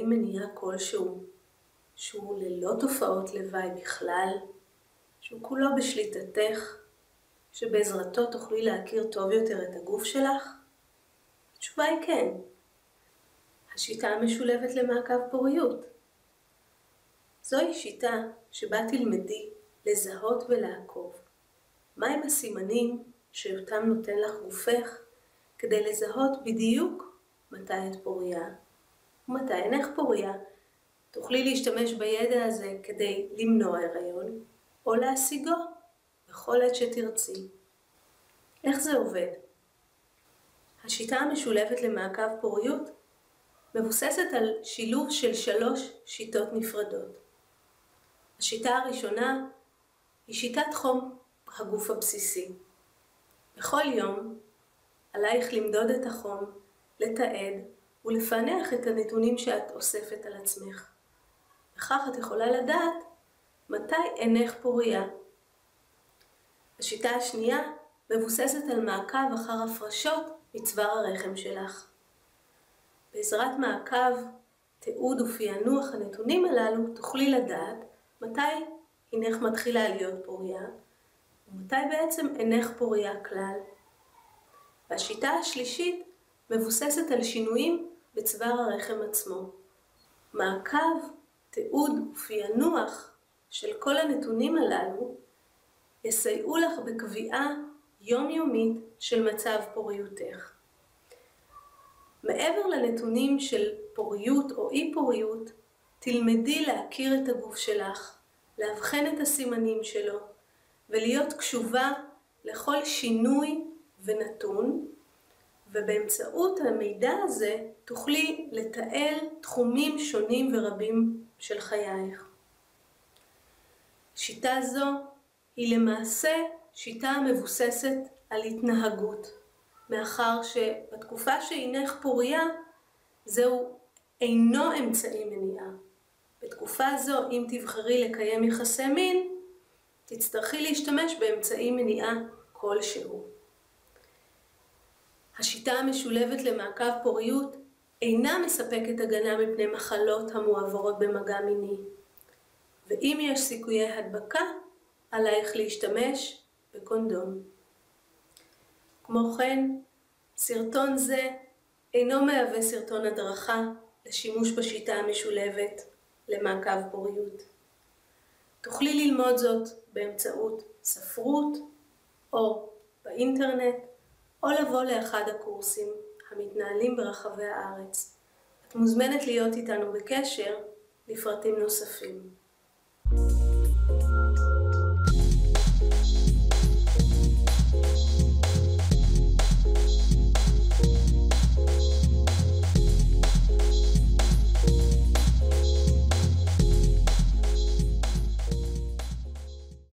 אמצעי מניעה כלשהו, שהוא ללא תופעות לוואי בכלל, שהוא כולו בשליטתך, שבעזרתו תוכלי להכיר טוב יותר את הגוף שלך? התשובה היא כן. השיטה המשולבת למעקב פוריות. זוהי שיטה שבה תלמדי לזהות ולעקוב. מהם הסימנים שאותם נותן לך גופך כדי לזהות בדיוק מתי את פוריה ומתי אינך פוריה. תוכלי להשתמש בידע הזה כדי למנוע הריון או להשיגו בכל עת שתרצי. איך זה עובד? השיטה המשולבת למעקב פוריות מבוססת על שילוב של 3 שיטות נפרדות. השיטה הראשונה היא שיטת חום הגוף הבסיסי. בכל יום עלייך למדוד את החום, לתעד ולפענח את הנתונים שאת אוספת על עצמך. וכך את יכולה לדעת מתי אינך פוריה. השיטה השנייה מבוססת על מעקב אחר הפרשות מצוואר הרחם שלך. בעזרת מעקב, תיעוד ופענוח הנתונים הללו תוכלי לדעת מתי אינך מתחילה להיות פוריה ומתי בעצם אינך פוריה כלל. והשיטה השלישית מבוססת על שינויים בצוואר הרחם עצמו. מעקב, תיעוד ופענוח של כל הנתונים הללו יסייעו לך בקביעה יומיומית של מצב פוריותך. מעבר לנתונים של פוריות או אי פוריות, תלמדי להכיר את הגוף שלך, להבחן את הסימנים שלו, ולהיות קשובה לכל שינוי ונתון, ובאמצעות המידע הזה תוכלי לתעל תחומים שונים ורבים של חייך. שיטה זו היא למעשה שיטה מבוססת על התנהגות, מאחר שבתקופה שאינך פוריה זהו אינו אמצעי מניעה. בתקופה זו, אם תבחרי לקיים יחסי מין, תצטרכי להשתמש באמצעי מניעה כלשהו. השיטה המשולבת למעקב פוריות אינה מספקת הגנה מפני מחלות המועברות במגע מיני. ואם יש סיכויי הדבקה, עלייך להשתמש בקונדום. כמו כן, סרטון זה אינו מהווה סרטון הדרכה לשימוש בשיטה המשולבת למעקב פוריות. תוכלי ללמוד זאת באמצעות ספרות או באינטרנט, או לבוא לאחד הקורסים המתנהלים ברחבי הארץ. את מוזמנת להיות איתנו בקשר לפרטים נוספים.